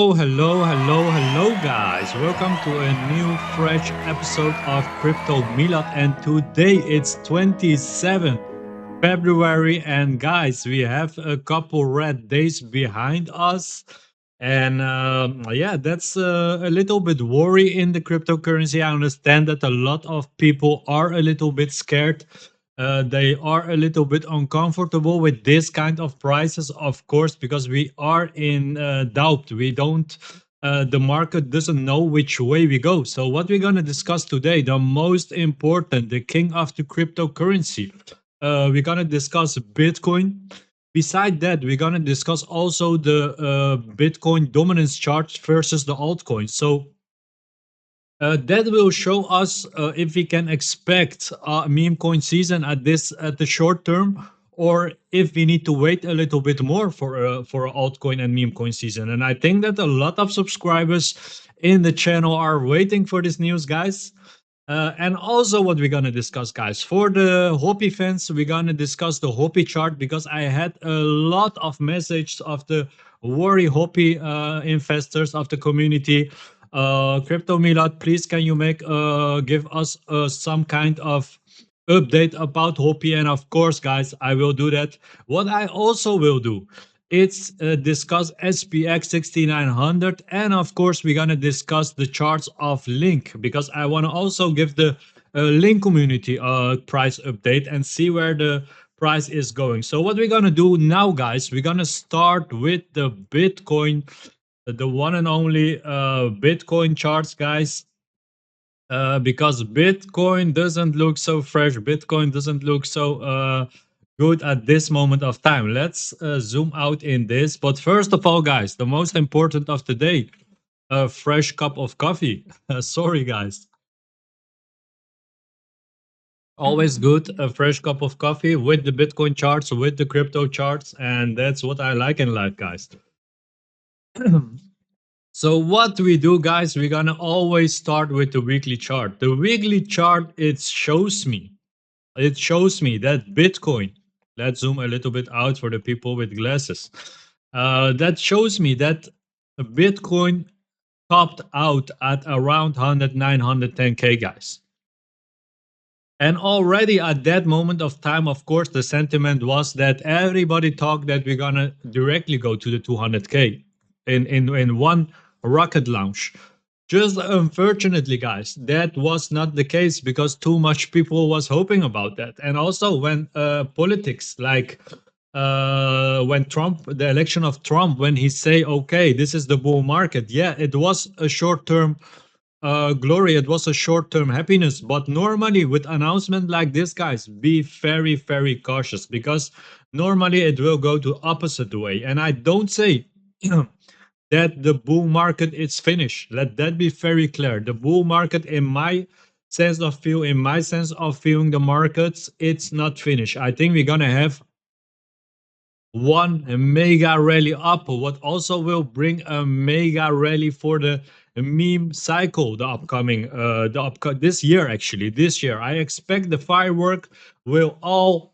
Hello, guys. Welcome to a new fresh episode of Crypto Milad. And today it's 27th February. And guys, we have a couple red days behind us. And yeah, that's a little bit worry in the cryptocurrency. I understand that a lot of people are a little bit scared. They are a little bit uncomfortable with this kind of prices, of course, because we are in doubt. We don't, the market doesn't know which way we go. So, what we're going to discuss today, the most important, the king of the cryptocurrency, we're going to discuss Bitcoin. Beside that, we're going to discuss also the Bitcoin dominance chart versus the altcoins. So, that will show us if we can expect a meme coin season at the short term, or if we need to wait a little bit more for altcoin and meme coin season. And I think that a lot of subscribers in the channel are waiting for this news, guys. And also, what we're gonna discuss, guys, for the Hoppy fans, we're gonna discuss the Hoppy chart because I had a lot of messages of the worry Hoppy investors of the community. Crypto Milad, please can you give us some kind of update about Hoppy? And of course, guys, I will do that. What I also will do, it's discuss SPX6900, and of course we're gonna discuss the charts of Lynk because I want to also give the Lynk community a price update and see where the price is going. So what we're gonna do now, guys, we're gonna start with the Bitcoin, the one and only Bitcoin charts, guys. Because Bitcoin doesn't look so fresh, Bitcoin doesn't look so good at this moment of time. Let's zoom out in this. But first of all, guys, the most important of the day, a fresh cup of coffee. Sorry, guys. Always good, a fresh cup of coffee with the Bitcoin charts, with the crypto charts, and that's what I like in life, guys. So what we do, guys, we're gonna always start with the weekly chart. The weekly chart, it shows me that Bitcoin, let's zoom a little bit out for the people with glasses. That shows me that Bitcoin topped out at around 109, 110K, guys. And already at that moment of time, of course, the sentiment was that everybody thought that we're gonna directly go to the 200K in one rocket launch. Just unfortunately, guys, that was not the case because too much people was hoping about that. And also when politics, like when Trump, the election of Trump, when he say, okay, this is the bull market. Yeah, it was a short-term glory. It was a short-term happiness. But normally with announcement like this, guys, be very, very cautious because normally it will go to opposite way. And I don't say that the bull market is finished. Let that be very clear. The bull market, in my sense of viewing the markets, it's not finished. I think we're gonna have one mega rally up, what also will bring a mega rally for the meme cycle, the upcoming this year. Actually, this year I expect the firework will all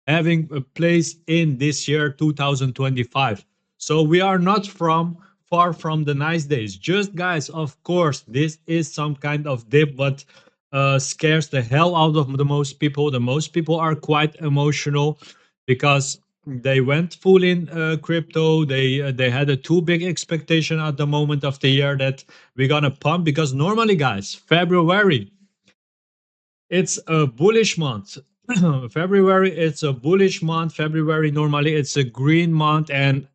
having a place in this year 2025. So we are not far from the nice days. Just, guys, of course this is some kind of dip, but scares the hell out of the most people. The most people are quite emotional because they went full in crypto. They had a too big expectation at the moment of the year that we're gonna pump, because normally, guys, February, it's a bullish month. February, it's a bullish month. February, normally it's a green month, and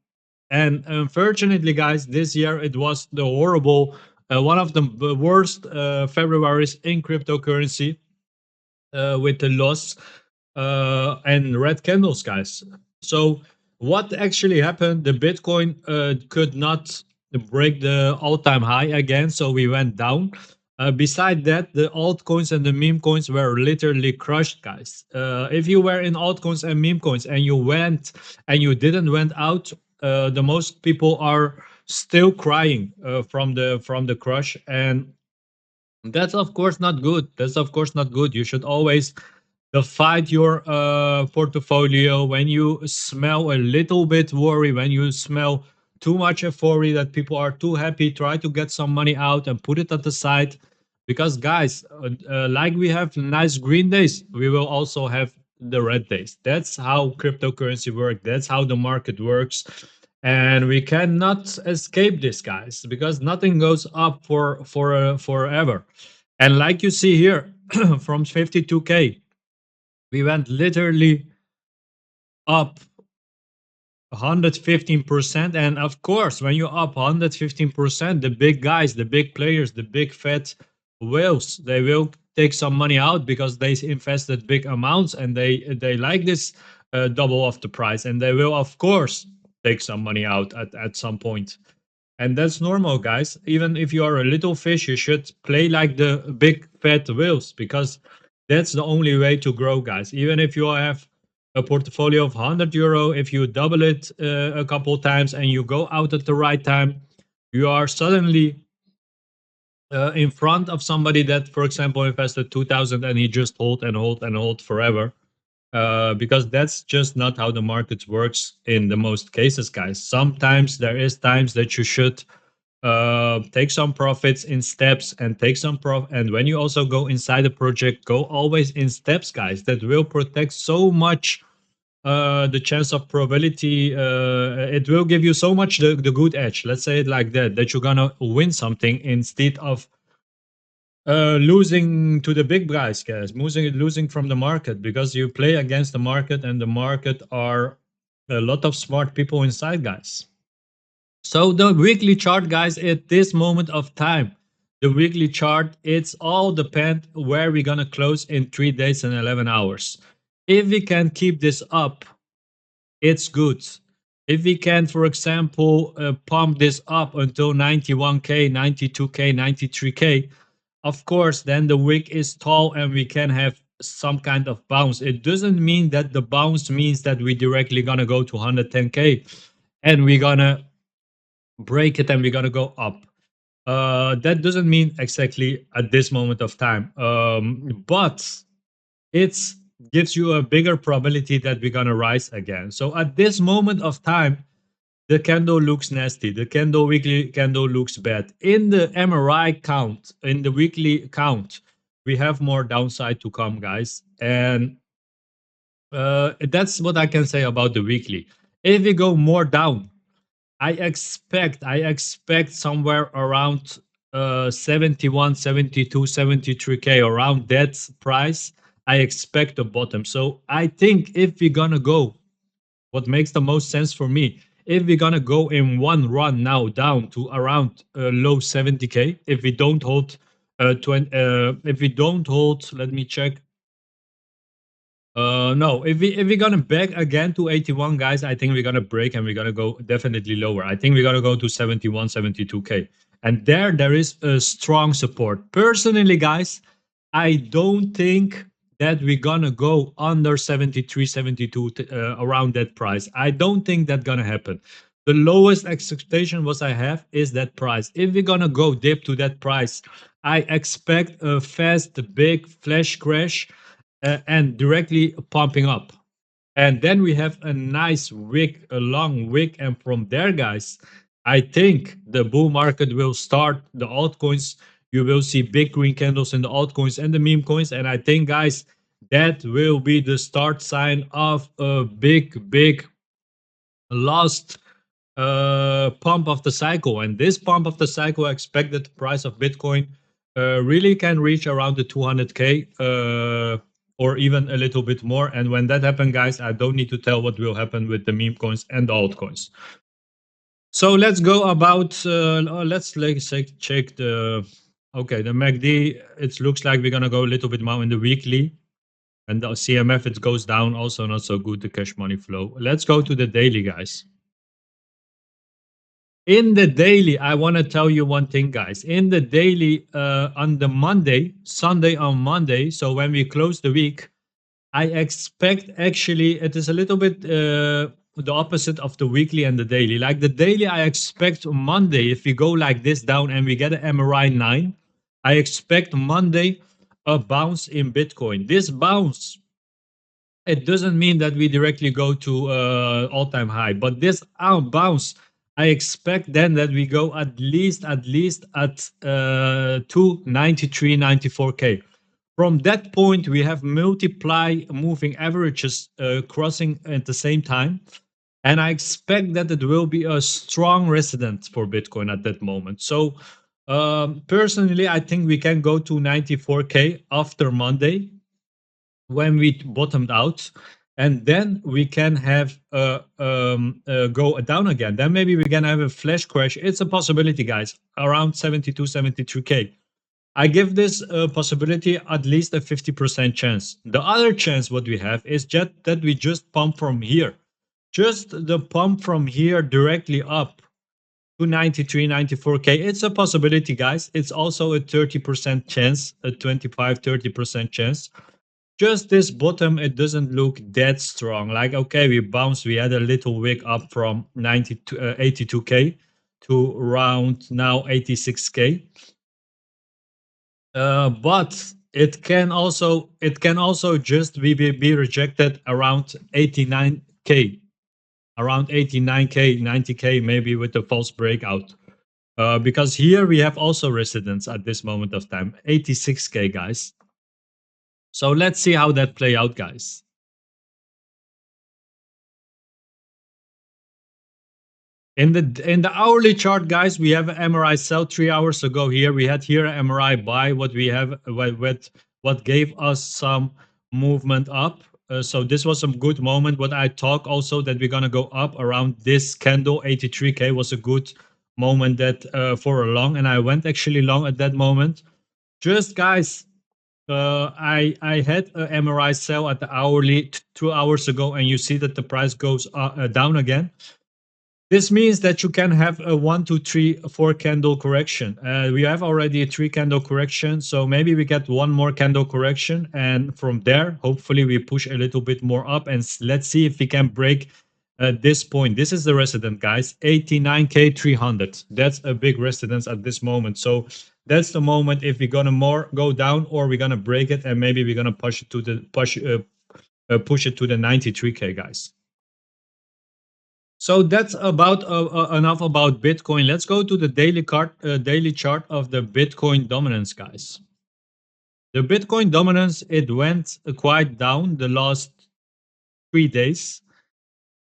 unfortunately, guys, this year it was the horrible, one of the worst Februaries in cryptocurrency, with the loss and red candles, guys. So what actually happened? The Bitcoin could not break the all-time high again, so we went down. Beside that, the altcoins and the meme coins were literally crushed, guys. If you were in altcoins and meme coins and you went and you didn't went out, the most people are still crying from the crush, and that's of course not good. That's of course not good. You should always divide your portfolio when you smell a little bit worry, when you smell too much euphoria, that people are too happy, try to get some money out and put it at the side. Because guys, like we have nice green days, we will also have the red days. That's how cryptocurrency works. That's how the market works. And we cannot escape this, guys, because nothing goes up for forever. And like you see here, from 52K, we went literally up 115%. And of course, when you're up 115%, the big guys, the big players, the big fat whales, they will take some money out because they invested big amounts, and they like this double of the price, and they will of course take some money out at some point. And that's normal, guys. Even if you are a little fish, you should play like the big fat whales, because that's the only way to grow, guys. Even if you have a portfolio of €100, if you double it a couple times and you go out at the right time, you are suddenly in front of somebody that, for example, invested 2,000 and he just hold and hold and hold forever. Because that's just not how the market works in the most cases, guys. Sometimes there is times that you should take some profits in steps and take some profit. And when you also go inside a project, go always in steps, guys. That will protect so much the chance of probability. It will give you so much the good edge. Let's say it like that, that you're gonna win something instead of losing to the big guys, guys. Losing from the market, because you play against the market, and the market are a lot of smart people inside, guys. So the weekly chart, guys, at this moment of time, the weekly chart, it's all depend where we're gonna close in 3 days and 11 hours. If we can keep this up, it's good. If we can, for example, pump this up until 91K, 92K, 93K, of course, then the wick is tall and we can have some kind of bounce. It doesn't mean that the bounce means that we directly gonna go to 110K and we're gonna break it and we're gonna go up. That doesn't mean exactly at this moment of time, but it gives you a bigger probability that we're gonna rise again. So at this moment of time, the candle looks nasty. The weekly candle looks bad. In the MRI count, in the weekly count, we have more downside to come, guys. And that's what I can say about the weekly. If we go more down, I expect somewhere around 71, 72, 73K, around that price. I expect a bottom. So I think if we're gonna go, what makes the most sense for me, if we're gonna go in one run now down to around low 70K, if we don't hold 20, if we don't hold, let me check. No, if we're gonna back again to 81, guys, I think we're gonna break and we're gonna go definitely lower. I think we're gonna go to 71, 72K, and there is a strong support. Personally, guys, I don't think that we're gonna go under 73, 72 around that price. I don't think that's gonna happen. The lowest expectation what I have is that price. If we're gonna go dip to that price, I expect a fast, big flash crash and directly pumping up. And then we have a nice wick, a long wick. And from there, guys, I think the bull market will start. The altcoins, you will see big green candles in the altcoins and the meme coins. And I think, guys, that will be the start sign of a big, big last pump of the cycle. And this pump of the cycle, I expect that the price of Bitcoin really can reach around the 200K or even a little bit more. And when that happens, guys, I don't need to tell what will happen with the meme coins and the altcoins. So let's go about, check the, okay, the MACD. It looks like we're going to go a little bit more in the weekly. And the CMF, it goes down, also not so good, the cash money flow. Let's go to the daily, guys. In the daily, I want to tell you one thing, guys. In the daily, on the Monday, Sunday on Monday, so when we close the week, I expect, actually, it is a little bit the opposite of the weekly and the daily. Like the daily, I expect Monday, if we go like this down and we get an MRI 9, I expect Monday a bounce in Bitcoin. This bounce, it doesn't mean that we directly go to all-time high, but this bounce, I expect then that we go at least at 293, 94K. From that point, we have multiply moving averages crossing at the same time. And I expect that it will be a strong resident for Bitcoin at that moment. So personally, I think we can go to 94K after Monday when we bottomed out, and then we can have go down again. Then maybe we can have a flash crash. It's a possibility, guys, around 72, 73K. I give this possibility at least a 50% chance. The other chance what we have is just that we just pump from here. Just the pump from here directly up to 93, 94K. It's a possibility, guys. It's also a 30% chance, a 25, 30% chance. Just this bottom, it doesn't look that strong. Like, okay, we bounced, we had a little wick up from 82K to around now 86K. But it can also just be rejected around 89K, around 89K, 90K, maybe with a false breakout. Because here we have also resistance at this moment of time, 86K, guys. So let's see how that play out, guys. In the hourly chart, guys, we have an MRI sell 3 hours ago. Here we had here an MRI buy. What we have, what gave us some movement up. So this was some good moment. What I talk also that we're gonna go up around this candle 83K was a good moment that for a long, and I went actually long at that moment. Just guys, I had a MRI sell at the hourly 2 hours ago, and you see that the price goes down again. This means that you can have a 1, 2, 3, 4 candle correction. We have already a 3 candle correction, so maybe we get one more candle correction, and from there, hopefully, we push a little bit more up, and let's see if we can break this point. This is the resident, guys, 89K 300. That's a big resistance at this moment. So that's the moment if we're gonna more go down or we're gonna break it, and maybe we're gonna push it to the push it to the 93K, guys. So that's about enough about Bitcoin. Let's go to the daily chart of the Bitcoin dominance, guys. The Bitcoin dominance, it went quite down the last 3 days.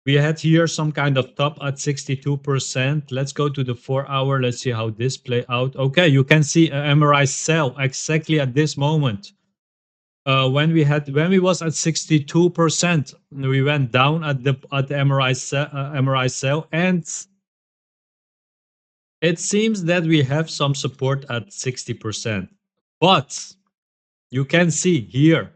We had here some kind of top at 62%. Let's go to the 4 hour. Let's see how this play out. Okay, you can see a MRI sell exactly at this moment. When we was at 62%, we went down at the MRI sell, and it seems that we have some support at 60%. But you can see here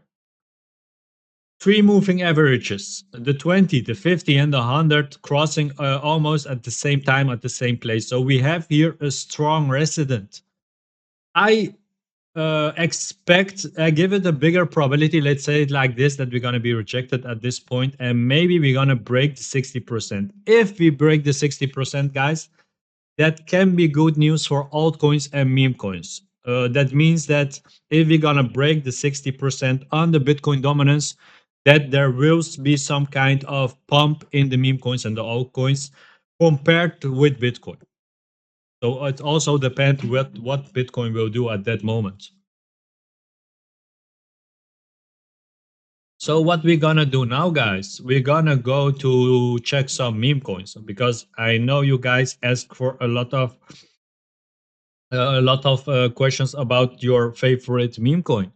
3 moving averages, the 20, the 50, and the 100 crossing almost at the same time at the same place. So we have here a strong resident. I expect, give it a bigger probability, let's say it like this, that we're going to be rejected at this point, and maybe we're going to break the 60%. If we break the 60%, guys, that can be good news for altcoins and meme coins. That means that if we're gonna break the 60% on the Bitcoin dominance, that there will be some kind of pump in the meme coins and the altcoins compared with Bitcoin. So it also depends what Bitcoin will do at that moment. So what we're gonna do now, guys, we're gonna go to check some meme coins, because I know you guys ask for a lot of questions about your favorite meme coin.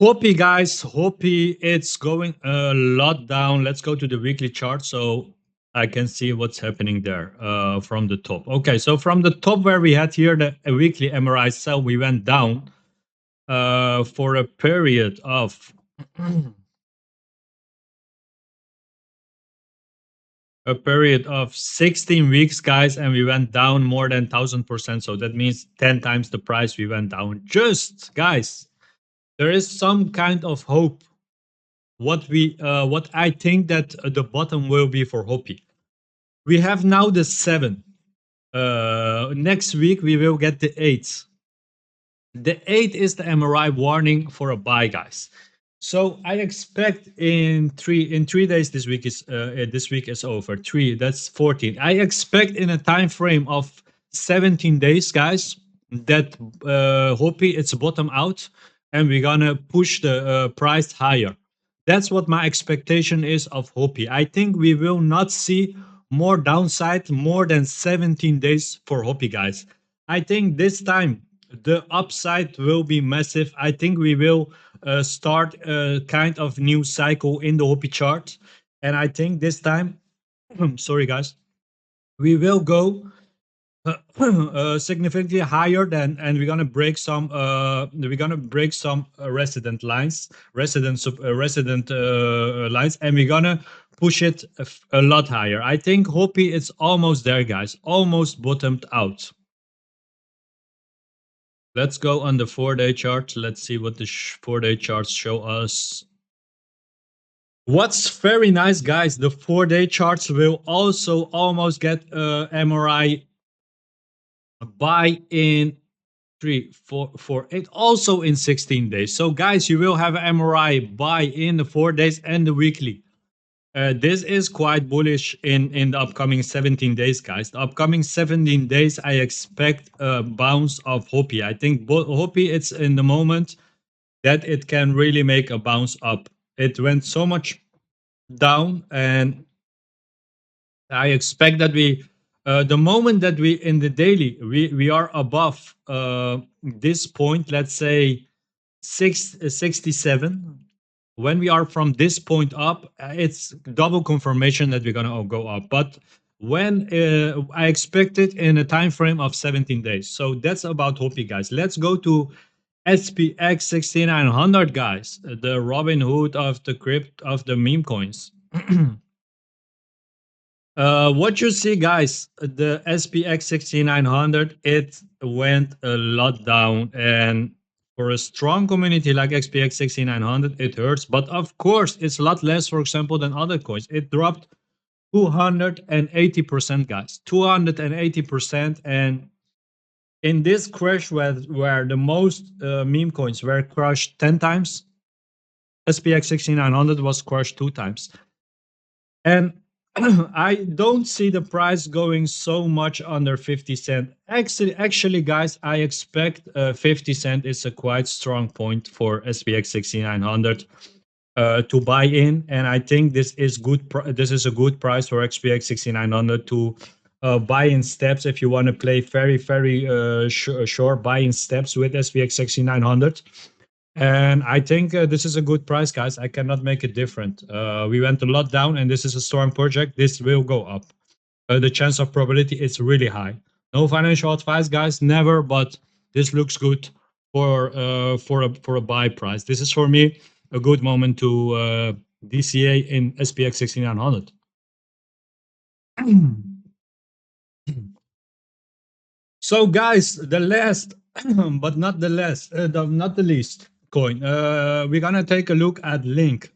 Hoppy, guys, Hoppy, it's going a lot down. Let's go to the weekly chart so I can see what's happening there from the top. Okay, so from the top where we had here the weekly MRI sell, we went down for a period of a period of 16 weeks, guys, and we went down more than 1000%. So that means 10 times the price we went down. Just, guys, there is some kind of hope. What I think that the bottom will be for Hoppy. We have now the 7. Next week we will get the 8. The 8 is the MRI warning for a buy, guys. So I expect in 3 days this week is over. Three, that's 14. I expect in a time frame of 17 days, guys, that Hoppy it's bottom out and we're gonna push the price higher. That's what my expectation is of Hoppy. I think we will not see more downside more than 17 days for Hoppy, guys. I think this time the upside will be massive. I think we will start a kind of new cycle in the Hoppy chart. And I think this time, sorry guys, we will go significantly higher than, and we're gonna break some resident lines, resident lines, and we're gonna push it a lot higher. I think Hoppy it's almost there, guys, almost bottomed out. Let's go on the 4-day chart. Let's see what the 4-day charts show us. What's very nice, guys, the 4-day charts will also almost get MRI buy in 3, 4, 4, 8, also in 16 days. So, guys, you will have MRI buy in the 4 days and the weekly. This is quite bullish in the upcoming 17 days, guys. The upcoming 17 days, I expect a bounce of Hoppy. I think Hoppy, it's in the moment that it can really make a bounce up. It went so much down, and I expect that the moment that we in the daily, we are above this point, let's say 67. When we are from this point up, it's double confirmation that we're gonna go up. But when I expect it in a time frame of 17 days, so that's about Hoppy, guys. Let's go to SPX6900, guys, the Robin Hood of the crypt of the meme coins. What you see, guys, the SPX 6900, it went a lot down. And for a strong community like SPX 6900, it hurts. But of course, it's a lot less, for example, than other coins. It dropped 280%, guys. 280%. And in this crash where the most meme coins were crushed 10 times, SPX 6900 was crushed 2 times. And I don't see the price going so much under 50 cent. Actually, guys, I expect 50 cent is a quite strong point for SPX 6900 to buy in, and I think this is good. This is a good price for SPX 6900 to buy in steps if you want to play very short buy in steps with SPX 6900. And I think this is a good price, guys. I cannot make it different. We went a lot down, and this is a strong project. This will go up. The chance of probability is really high. No financial advice, guys, never. But this looks good for a buy price. This is for me a good moment to DCA in SPX 6900. So, guys, the last, but not the last, not the least coin. We're gonna take a look at Lynk.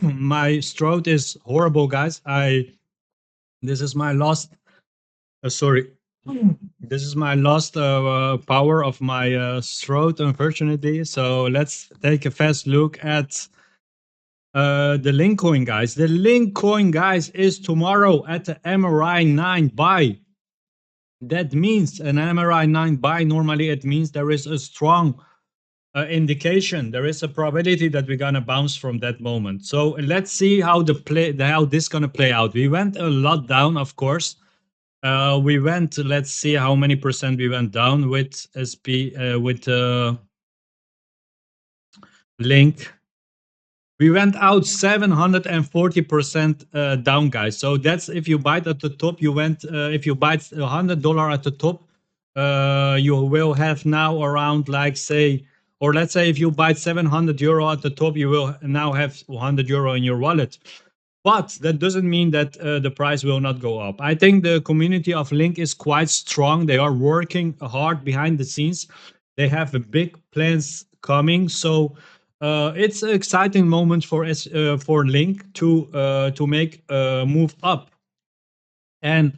My throat is horrible, guys. This is my last. Sorry, this is my last power of my throat, unfortunately. So let's take a fast look at the Lynk coin, guys. The Lynk coin, guys, is tomorrow at the MRI 9 buy. That means an MRI 9 buy. Normally, it means there is a strong indication. There is a probability that we're gonna bounce from that moment. So let's see how how this gonna play out. We went a lot down, of course. We went. Let's see how many percent we went down with Lynk. We went out 740% down, guys. So that's if you buy at the top. You went if you buy $100 at the top, you will have now around like say, or let's say if you buy €700 at the top, you will now have €100 in your wallet. But that doesn't mean that the price will not go up. I think the community of Lynk is quite strong. They are working hard behind the scenes. They have big plans coming. So it's an exciting moment for Lynk to make a move up. And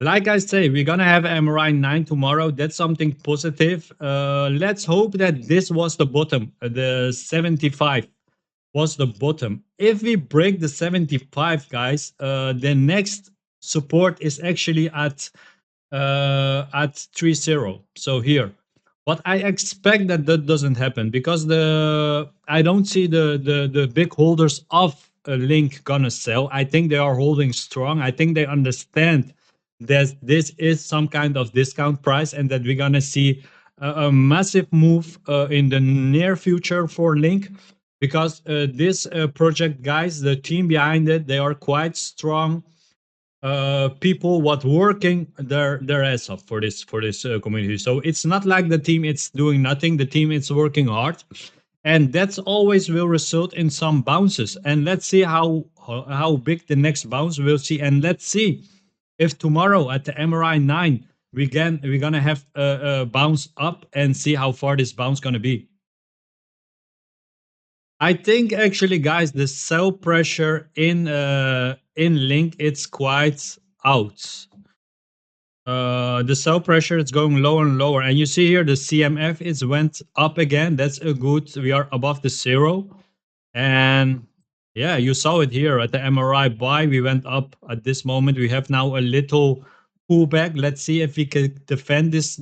like I say, we're gonna have MRI 9 tomorrow. That's something positive. Let's hope that this was the bottom, the 75. was the bottom. If we break the 75, guys, the next support is actually at 3-0. So here, but I expect that that doesn't happen because the I don't see the big holders of a Link gonna sell. I think they are holding strong. I think they understand that this is some kind of discount price and that we're gonna see a massive move in the near future for Link, because this project, guys, the team behind it, they are quite strong people what working their ass off for this community. So it's not like the team it's doing nothing. The team is working hard, and that's always will result in some bounces. And let's see how big the next bounce we'll see. And let's see if tomorrow at the MRI 9 we're gonna have a bounce up and see how far this bounce gonna be. I think actually, guys, the sell pressure in Link it's quite out. The sell pressure is going lower and lower, and you see here the CMF is went up again. That's a good. We are above the 0, and yeah, you saw it here at the MRI buy. We went up at this moment. We have now a little pullback. Let's see if we can defend this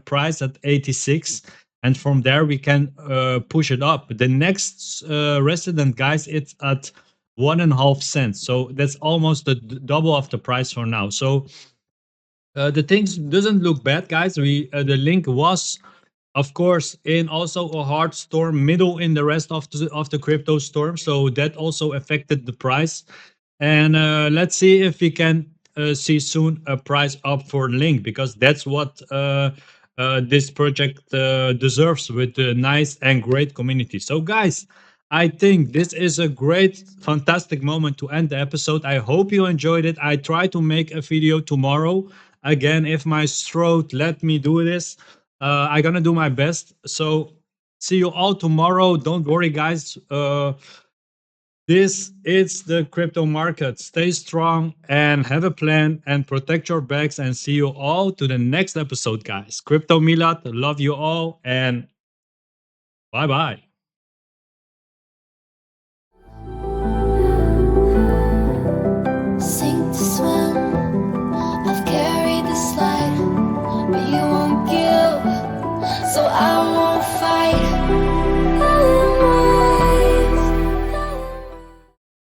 price at 86, and from there we can push it up. The next resident, guys, it's at 1.5 cents. So that's almost the double of the price for now. So the things doesn't look bad, guys. We the Link was, of course, in also a hard storm, middle in the rest of the crypto storm, so that also affected the price. And let's see if we can see soon a price up for Link, because that's what this project deserves with a nice and great community. So, guys, I think this is a great, fantastic moment to end the episode. I hope you enjoyed it. I try to make a video tomorrow. Again, if my throat let me do this, I'm gonna do my best. So, see you all tomorrow. Don't worry, guys. This is the crypto market. Stay strong and have a plan and protect your bags. And see you all to the next episode, guys. Crypto Milad, love you all and bye bye.